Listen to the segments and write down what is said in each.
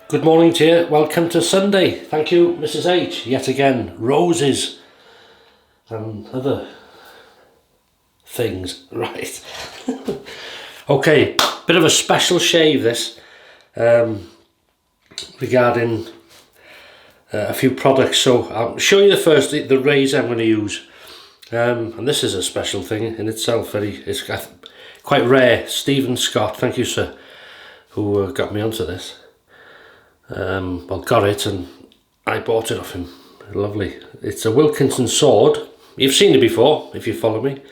Good morning to you. Welcome to Sunday. Thank you, Mrs. H. Yet again, roses and other things. Right. Okay, bit of a special shave this regarding a few products. So I'll show you the razor I'm going to use. And this is a special thing in itself. It's quite rare. Stephen Scott, thank you sir, who got me onto this. Well, got it and I bought it off him. Lovely. It's a Wilkinson sword. You've seen it before if you follow me.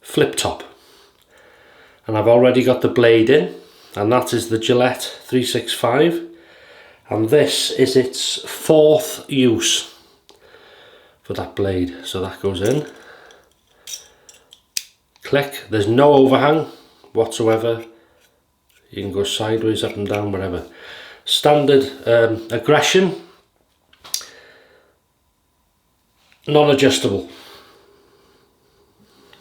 Flip top. And I've already got the blade in, and that is the Gillette 365, and this is its 4th use for that blade. So that goes in, click, there's no overhang whatsoever. You can go sideways, up and down, whatever. Standard aggression, non-adjustable.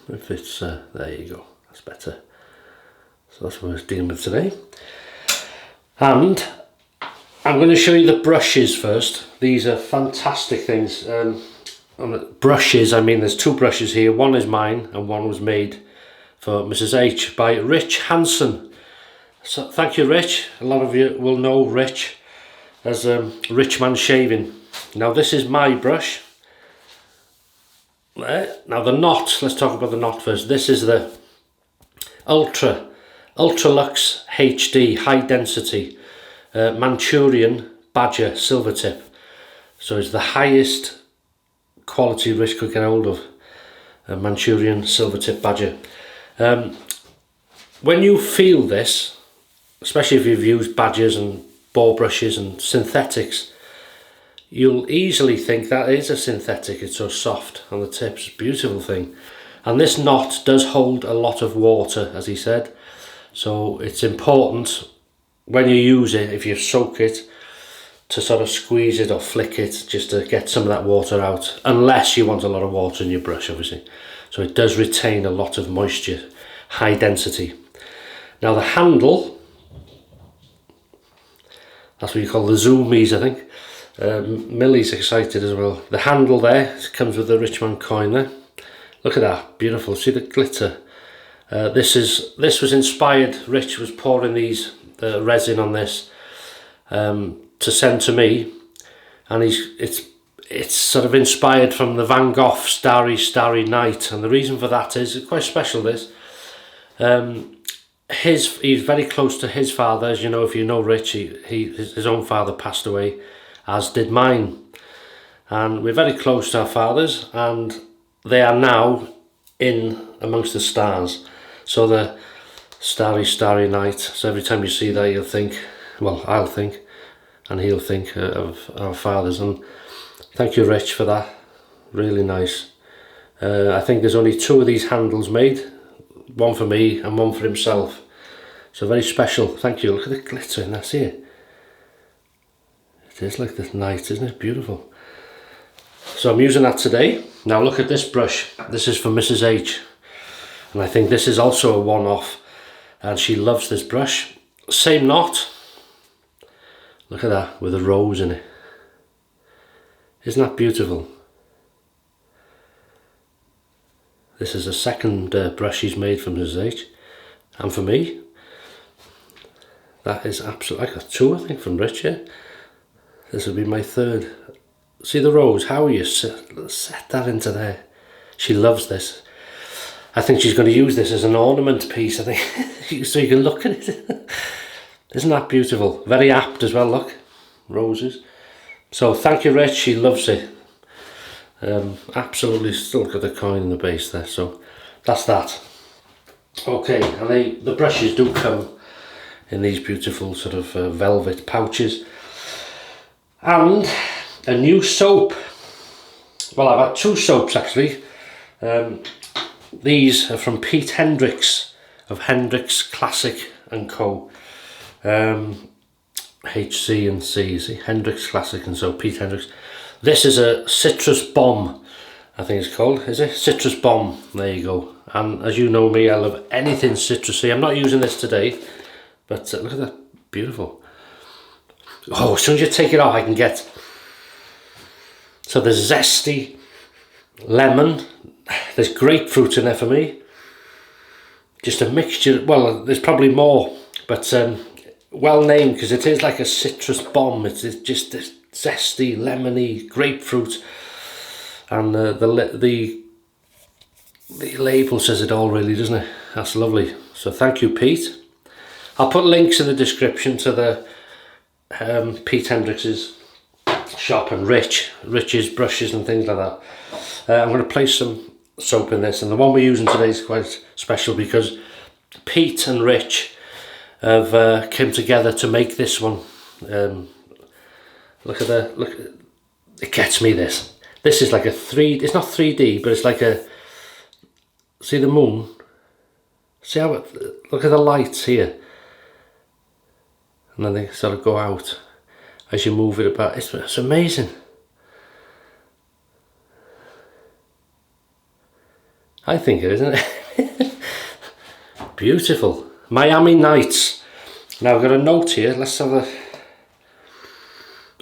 If it's, there you go, that's better. So that's what we're dealing with today. And I'm going to show you the brushes first. These are fantastic things. On the brushes, I mean, there's 2 brushes here. One is mine and one was made for Mrs. H by Rich Hansen. So thank you, Rich. A lot of you will know Rich as Rich Man Shaving. Now this is my brush. Now the knot, let's talk about the knot first. This is the Ultralux HD high density Manchurian Badger silver tip. So it's the highest quality Rich could get hold of, a Manchurian silver tip Badger. When you feel this, especially if you've used badgers and ball brushes and synthetics, you'll easily think that is a synthetic. It's so soft on the tips, beautiful thing. And this knot does hold a lot of water, as he said, so it's important when you use it, if you soak it, to sort of squeeze it or flick it just to get some of that water out, unless you want a lot of water in your brush, obviously. So it does retain a lot of moisture, high density. Now the handle, that's what you call the zoomies, I think. Millie's excited as well. The handle there comes with the Richmond coin there. Look at that, beautiful. See the glitter. This was inspired. Rich was pouring these resin on this to send to me, and it's sort of inspired from the Van Gogh Starry Starry Night, and the reason for that is it's quite special. This. He's very close to his father, as you know. If you know Rich, his own father passed away, as did mine, and we're very close to our fathers, and they are now in amongst the stars. So the Starry Starry Night, so every time you see that you'll think, well, I'll think, and he'll think of our fathers. And thank you, Rich, for that. Really nice. I think there's only 2 of these handles made, one for me and one for himself, so very special. Thank you. Look at the glitter in that here. It is like this night, isn't it? Beautiful. So I'm using that today. Now look at this brush. This is for Mrs. H, and I think this is also a one-off, and she loves this brush. Same knot. Look at that, with a rose in it. Isn't that beautiful? This is a second brush he's made from Mrs. H, and for me. That is absolutely, I got 2 I think from Rich here. This will be my 3rd. See the rose, how you set that into there. She loves this. I think she's going to use this as an ornament piece, I think, so you can look at it. Isn't that beautiful? Very apt as well, look. Roses. So thank you, Rich, she loves it. Absolutely, still got the coin in the base there, so that's that. Okay, and the brushes do come in these beautiful sort of velvet pouches. And a new soap. Well, I've had 2 soaps actually. These are from Pete Hendrix of Hendrix Classic and Co. HC and C, see, Hendrix Classic and so Pete Hendrix. This is a citrus bomb, I think it's called, is it? Citrus bomb, there you go. And as you know me, I love anything citrusy. I'm not using this today, but look at that beautiful. Oh, as soon as you take it off, I can get... So there's zesty lemon, there's grapefruit in there for me. Just a mixture, well, there's probably more, but well named because it is like a citrus bomb. It's just this zesty, lemony grapefruit, and the label says it all, really, doesn't it? That's lovely. So thank you, Pete. I'll put links in the description to the Pete Hendrix's shop and Rich's brushes and things like that. I'm going to place some soap in this, and the one we're using today is quite special because Pete and Rich have came together to make this one. Look, it gets me. This is like a it's not 3D, but it's like a, see the moon, see how it, look at the lights here, and then they sort of go out as you move it about. It's amazing. I think it is, isn't it? Beautiful. Miami Nights. Now I've got a note here. Let's have a...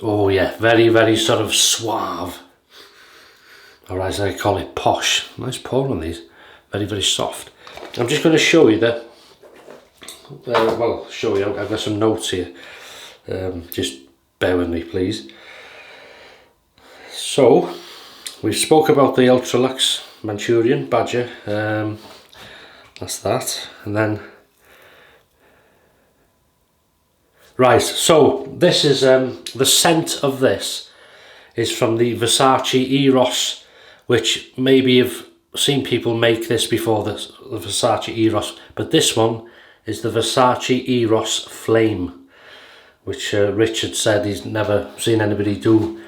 Oh yeah, very, very sort of suave. Or as I call it, posh. Nice pour on these. Very, very soft. I'm just going to show you that... well, show you. I've got some notes here. Just bear with me, please. So, we spoke about the Ultralux Manchurian Badger, that's that, and then right, so this is the scent of this is from the Versace Eros, which maybe you've seen people make this before, the Versace Eros, but this one is the Versace Eros Flame, which Richard said he's never seen anybody do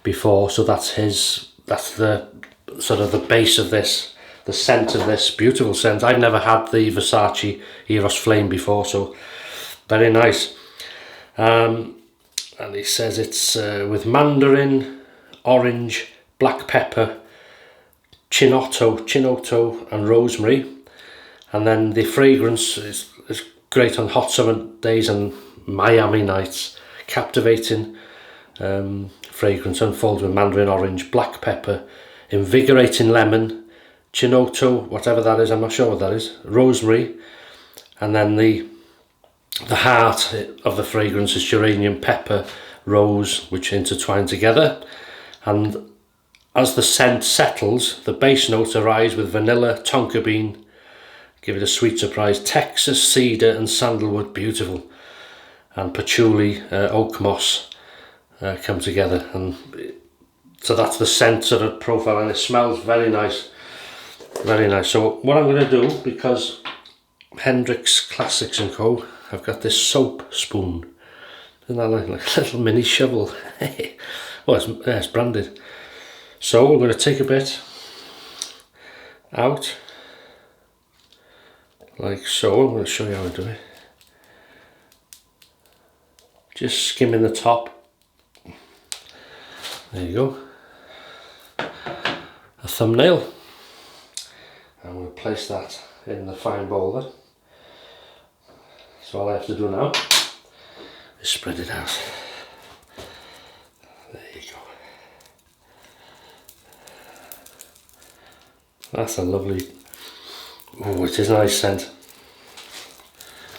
before, so that's the sort of the base of this, the scent of this, beautiful scent. I've never had the Versace Eros Flame before, so very nice. And he says it's with mandarin, orange, black pepper, chinotto and rosemary, and then the fragrance is great on hot summer days and Miami nights. Captivating fragrance unfolds with mandarin orange, black pepper, invigorating lemon, chinotto, whatever that is, I'm not sure what that is, rosemary, and then the heart of the fragrance is geranium, pepper, rose, which intertwine together. And as the scent settles, the base notes arise with vanilla, tonka bean, give it a sweet surprise, Texas cedar and sandalwood, beautiful, and patchouli, oak moss come together, and so that's the scent sort of profile, and it smells very nice, very nice. So what I'm going to do, because Hendrix Classics & Co, I've got this soap spoon, isn't that like a little mini shovel? Well, it's branded. So we're going to take a bit out like so. I'm going to show you how I do it. Just skimming the top. There you go. A thumbnail. I'm going to place that in the fine bowl there. So all I have to do now is spread it out. There you go. That's a lovely, oh, it is a nice scent.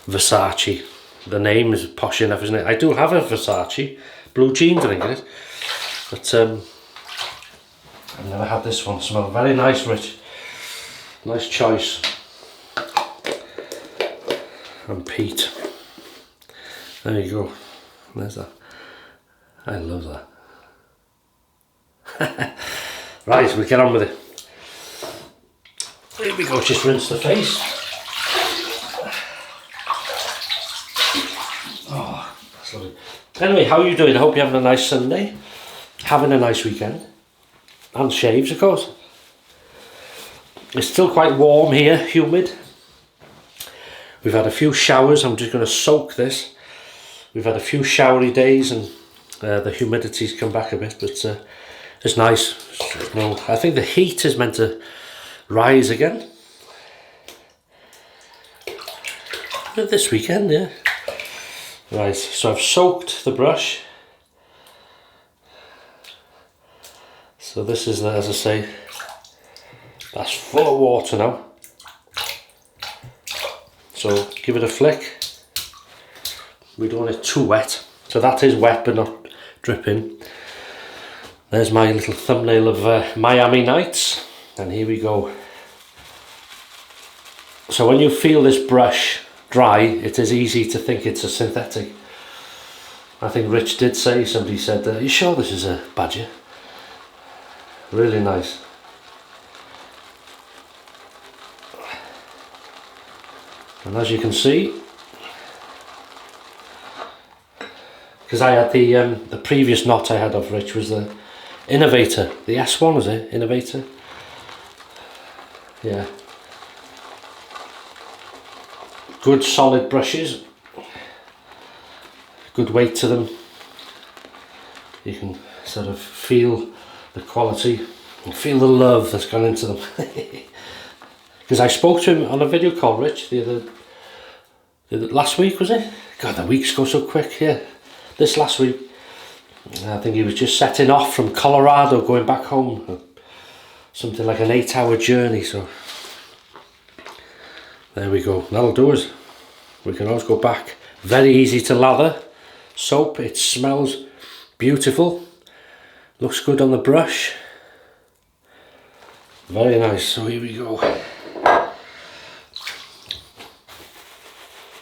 Versace. The name is posh enough, isn't it? I do have a Versace blue jeans, I think it is. But I've never had this one. Smells very nice, Rich. Nice choice. And Pete. There you go. There's that. I love that. Right, we'll get on with it. Here we go, just rinse the face. Oh, that's lovely. Anyway, how are you doing? I hope you're having a nice Sunday. Having a nice weekend. And shaves, of course. It's still quite warm here, humid. We've had a few showers. I'm just going to soak this. We've had a few showery days and the humidity's come back a bit, but it's nice. No, I think the heat is meant to rise again. This weekend, yeah. Right, so I've soaked the brush. So this is, as I say, that's full of water now. So give it a flick. We don't want it too wet. So that is wet but not dripping. There's my little thumbnail of Miami Nights, and here we go. So when you feel this brush dry, it is easy to think it's a synthetic. I think Rich did say, somebody said, are you sure this is a badger? Really nice. And as you can see, because I had the previous knot I had of Rich was the Innovator, the S1, was it? Innovator? Yeah. Good solid brushes, good weight to them. You can sort of feel the quality and feel the love that's gone into them. Because I spoke to him on a video call, Rich, last week, was it? God, the weeks go so quick. Yeah, this last week. I think he was just setting off from Colorado, going back home. Something like an 8-hour journey, so there we go. That'll do us. We can always go back. Very easy to lather. Soap, it smells beautiful. Looks good on the brush. Very nice. So here we go.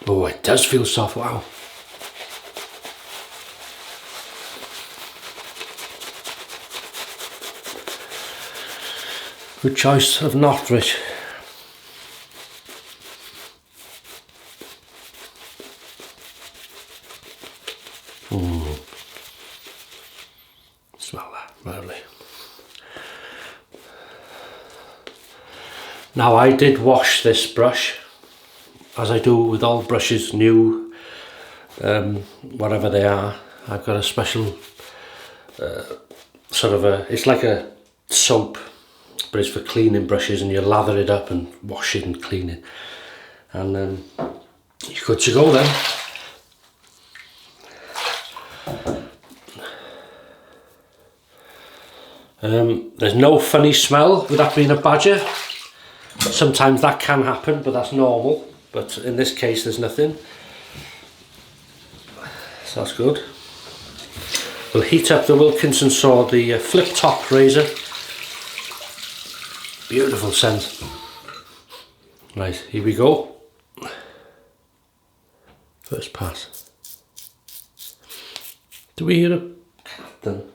Oh, it does feel soft. Wow. Good choice of knot, Rich. Smell that, lovely. Now I did wash this brush, as I do with all brushes, new, whatever they are. I've got a special sort of it's like a soap, but it's for cleaning brushes, and you lather it up and wash it and clean it, and you're good to go then. There's no funny smell with that being a badger. Sometimes that can happen, but that's normal. But in this case there's nothing, so that's good. We'll heat up the Wilkinson saw, the flip top razor. Beautiful scent. Right, here we go. First pass. Do we hear a captain?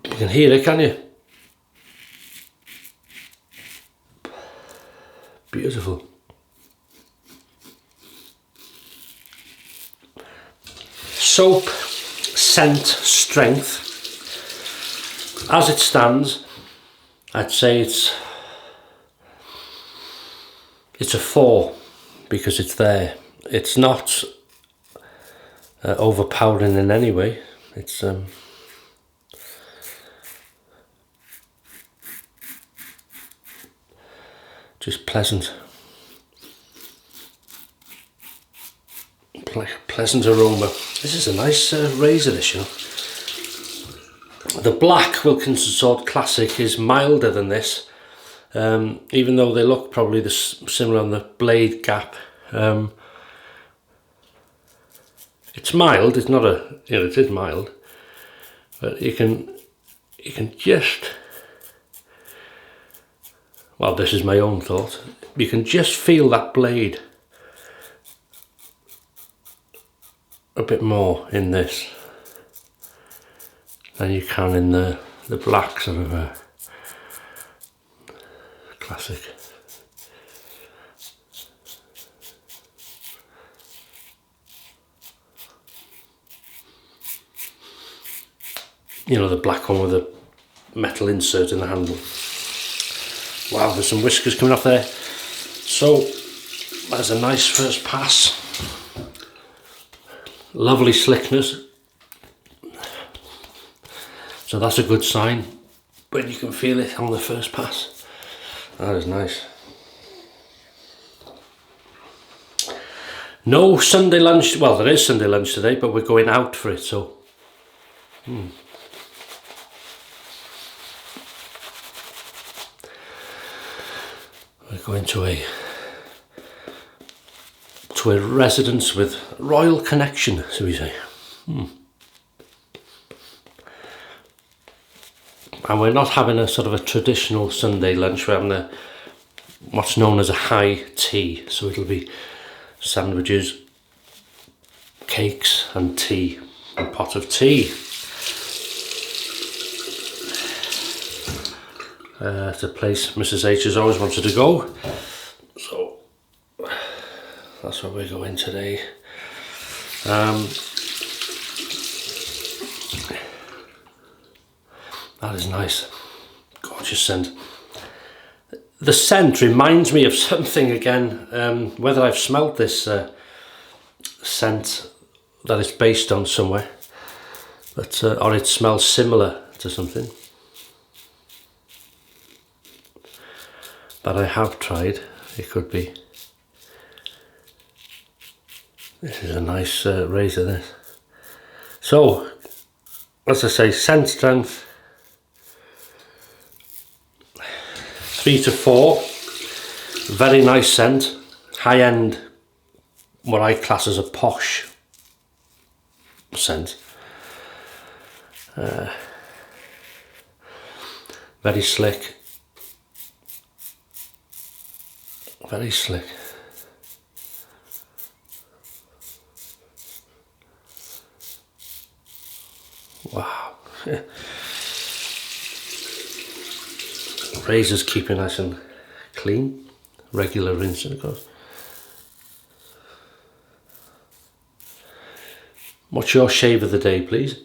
You can hear it, can you? Beautiful. Soap, scent, strength. As it stands, I'd say it's a 4 because it's there. It's not overpowering in any way. It's just pleasant. Like a pleasant aroma. This is a nice razor, this, you know. The black Wilkinson Sword Classic is milder than this, even though they look probably similar on the blade gap. It's mild. It's not a, you know, it is mild, but you can just, well, this is my own thought, you can just feel that blade a bit more in this than you can in the black sort of classic. You know, the black one with the metal insert in the handle. Wow, there's some whiskers coming off there. So that's a nice first pass. Lovely slickness. So that's a good sign when you can feel it on the first pass. That is nice. No Sunday lunch. Well, there is Sunday lunch today, but we're going out for it, so. We're going to a residence with royal connection, so we say. And we're not having a sort of a traditional Sunday lunch. We're having what's known as a high tea. So it'll be sandwiches, cakes and tea, a pot of tea. It's a place Mrs H has always wanted to go. So that's where we're going today. That is nice. Gorgeous scent. The scent reminds me of something again. Whether I've smelt this scent that it's based on somewhere, but or it smells similar to something that I have tried. It could be. This is a nice razor, this. So, as I say, scent strength 3 to 4. Very nice scent. High end, what I class as a posh scent. Very slick. Very slick. Wow. Razor's keeping nice and clean. Regular rinsing, of course. What's your shave of the day, please?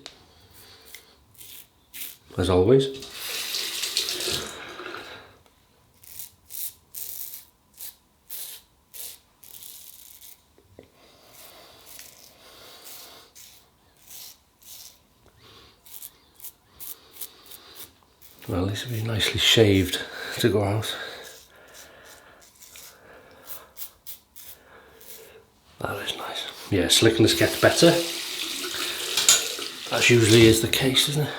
As always. Well, this will be nicely shaved to go out. That is nice. Yeah, slickness gets better. That usually is the case, isn't it?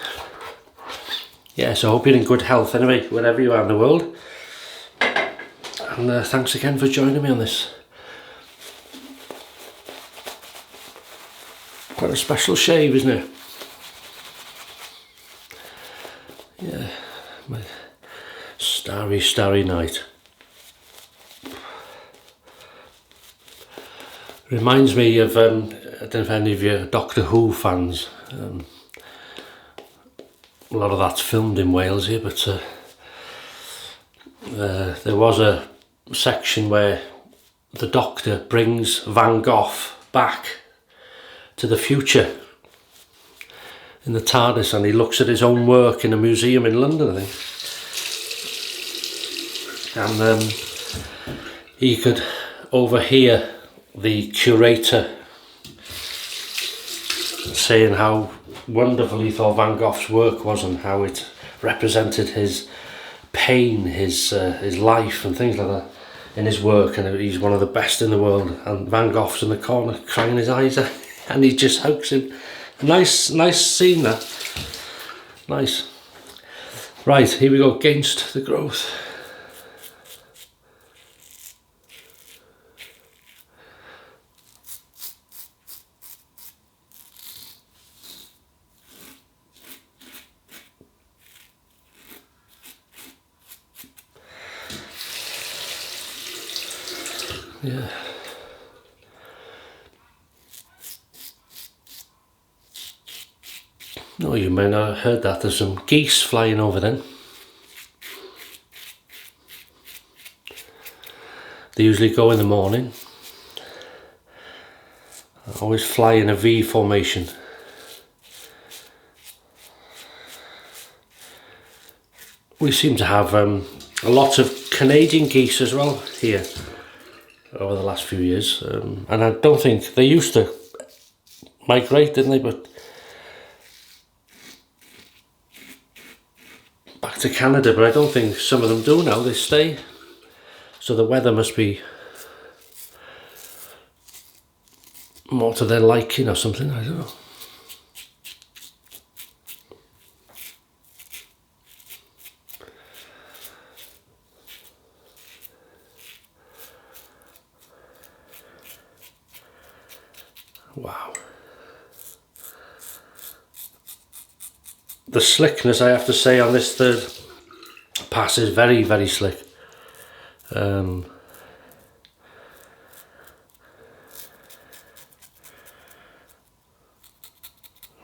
Yeah, so I hope you're in good health anyway, wherever you are in the world. And thanks again for joining me on this. Quite a special shave, isn't it? Yeah, my starry, starry night. Reminds me of, I don't know if any of you are Doctor Who fans. A lot of that's filmed in Wales here, but there was a section where the Doctor brings Van Gogh back to the future in the TARDIS, and he looks at his own work in a museum in London, I think. And he could overhear the curator saying how wonderful he thought Van Gogh's work was and how it represented his pain, his life and things like that in his work, and he's one of the best in the world, and Van Gogh's in the corner crying his eyes out and he just hugs him. Nice scene, that. Nice. Right, here we go, against the growth. Yeah. No, you may not have heard that. There's some geese flying over then. They usually go in the morning. I always fly in a V formation. We seem to have a lot of Canadian geese as well here over the last few years, and I don't think they used to migrate, didn't they? But back to Canada, but I don't think some of them do now. They stay. So the weather must be more to their liking or something, I don't know. Wow. The slickness, I have to say, on this third pass is very, very slick.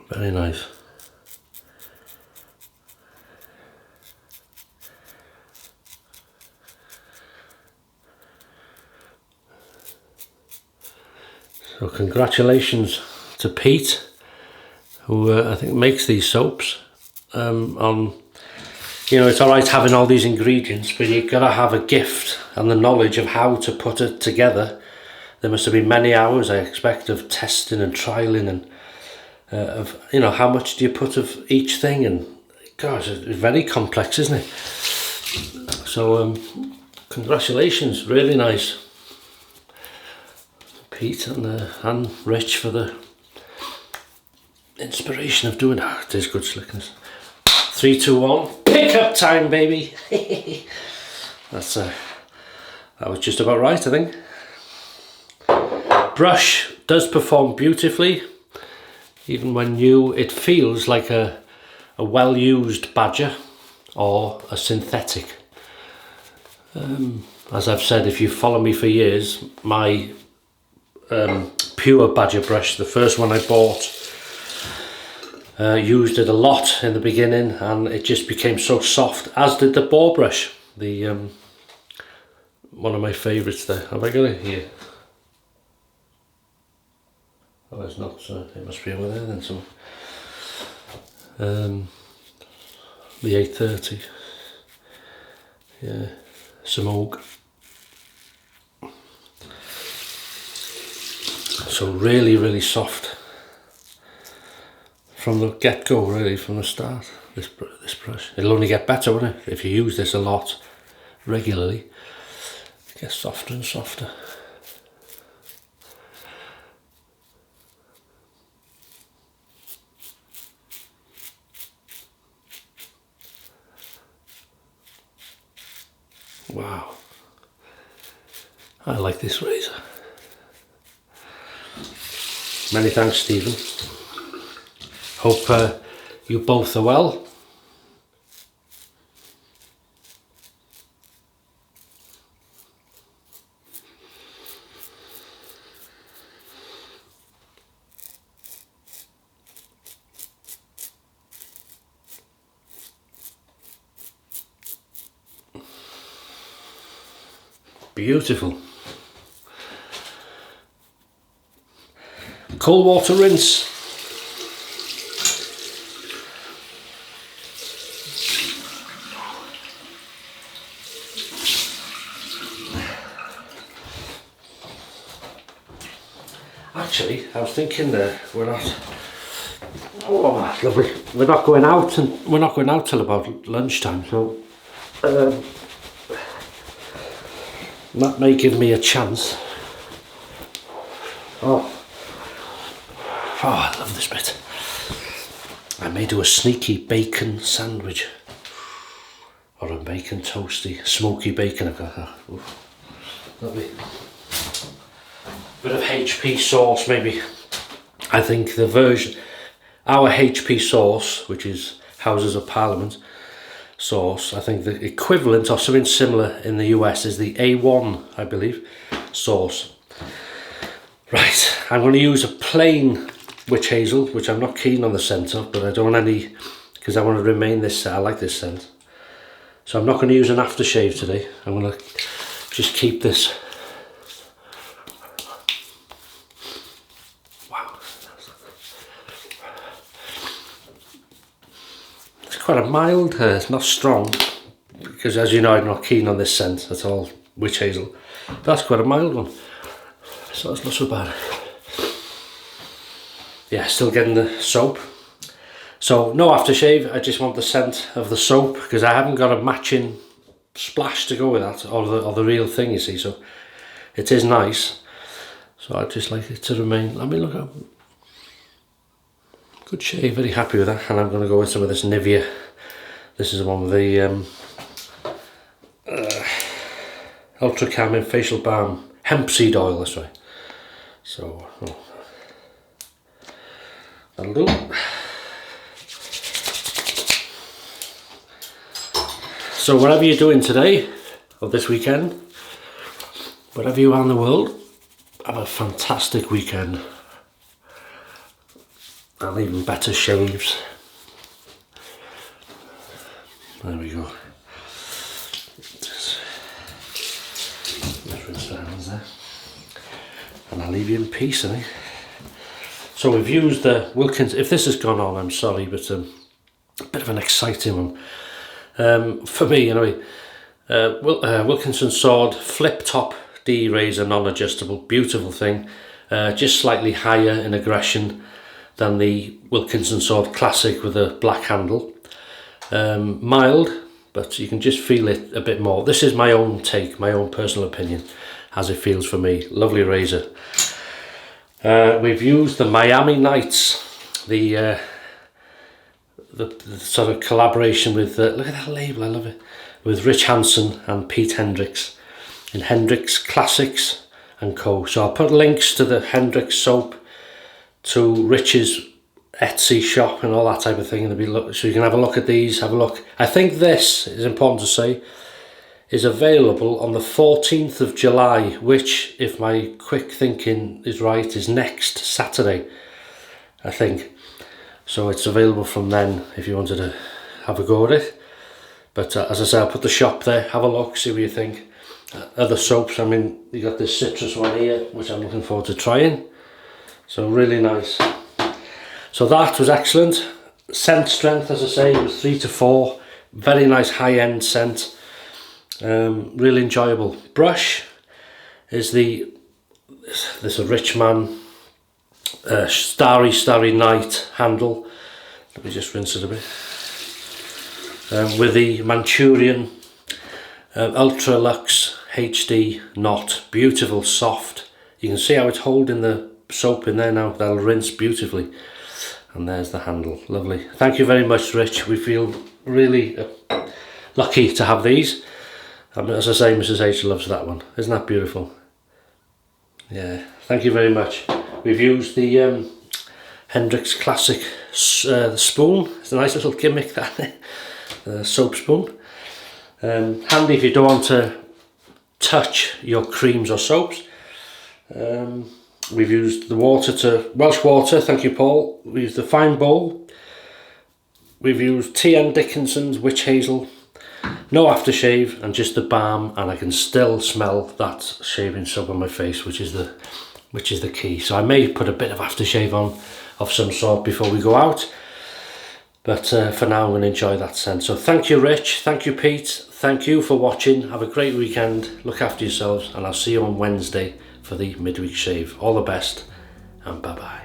Very nice. So congratulations to Pete, who I think makes these soaps. On, you know, it's alright having all these ingredients, but you've got to have a gift and the knowledge of how to put it together. There must have been many hours, I expect, of testing and trialing, and of, you know, how much do you put of each thing, and gosh, it's very complex, isn't it? So congratulations, really nice, Pete and Rich, for the inspiration of doing that. It is good slickness. 3, 2, 1, pick up time, baby. That's that was just about right, I think. Brush does perform beautifully. Even when new, it feels like a well-used badger or a synthetic. As I've said, if you follow me for years, my pure badger brush, the first one I bought, used it a lot in the beginning, and it just became so soft, as did the boar brush, the one of my favourites there. Have I got it here? Oh, it's not, it must be over there then somewhere. The 830, yeah, some oak. So really, really soft from the get-go, really, from the start. This brush, it'll only get better, won't it, if you use this a lot regularly. It gets softer and softer. Wow, I like this razor. Many thanks, Stephen. Hope you both are well. Beautiful. Cold water rinse. Actually, I was thinking that we're not. Oh, lovely. We're not going out, and we're not going out till about lunchtime. So that may give me a chance. Oh, I love this bit. I may do a sneaky bacon sandwich, or a bacon toasty, smoky bacon. I've got that. Lovely. Bit of HP sauce, maybe. I think the version, our HP sauce, which is Houses of Parliament sauce, I think the equivalent or something similar in the US is the A1, I believe, sauce. Right, I'm going to use a plain witch hazel, which I'm not keen on the scent of, but I don't want any, because I want to remain this, I like this scent. So I'm not going to use an aftershave today. I'm going to just keep this. Wow. It's quite a mild, it's not strong, because as you know, I'm not keen on this scent at all, witch hazel. But that's quite a mild one, so it's not so bad. Yeah, still getting the soap. So no aftershave, I just want the scent of the soap because I haven't got a matching splash to go with that, or the real thing, you see. So it is nice. So I'd just like it to remain. Let me look up. Good shave, very happy with that. And I'm going to go with some of this Nivea. This is the one with the Ultra Calming Facial Balm Hemp Seed Oil, that's right. So that'll do. So whatever you're doing today or this weekend, wherever you are in the world, have a fantastic weekend and even better shaves. There we go. Just rinse the hands there. And I'll leave you in peace, I think. So we've used the Wilkinson. If this has gone on, I'm sorry, but a bit of an exciting one. For me, anyway. Wilkinson Sword Flip Top D Razor Non-Adjustable. Beautiful thing. Just slightly higher in aggression than the Wilkinson Sword Classic with a black handle. Mild, but you can just feel it a bit more. This is my own take, my own personal opinion, as it feels for me. Lovely razor. We've used the Miami Nights, the sort of collaboration with, look at that label, I love it, with Rich Hansen and Pete Hendrix in Hendrix Classics and Co. So I'll put links to the Hendrix soap, to Rich's Etsy shop and all that type of thing, and so you can have a look at these, have a look. I think this is important to say is available on the 14th of July, which, if my quick thinking is right, is next Saturday, I think. So it's available from then if you wanted to have a go at it. But as I say, I'll put the shop there, have a look, see what you think. Other soaps, I mean, you got this citrus one here, which I'm looking forward to trying. So really nice. So that was excellent. Scent strength, as I say, it was 3 to 4. Very nice high-end scent. Really enjoyable. Brush is this a Rich Man Starry Starry Night handle. Let me just rinse it a bit. With the Manchurian Ultra Luxe HD knot. Beautiful, soft. You can see how it's holding the soap in there now. That'll rinse beautifully. And there's the handle. Lovely. Thank you very much, Rich. We feel really lucky to have these. As I say, Mrs H loves that one. Isn't that beautiful? Yeah. Thank you very much. We've used the Hendrix Classic spoon. It's a nice little gimmick, that soap spoon. Handy if you don't want to touch your creams or soaps. We've used the Welsh water, thank you Paul. We used the fine bowl. We've used T.N. Dickinson's Witch Hazel. No aftershave, and just the balm, and I can still smell that shaving soap on my face, which is the key. So I may put a bit of aftershave on of some sort before we go out. But for now I'm going to enjoy that scent. So thank you Rich, thank you Pete, thank you for watching. Have a great weekend, look after yourselves, and I'll see you on Wednesday for the midweek shave. All the best, and bye bye.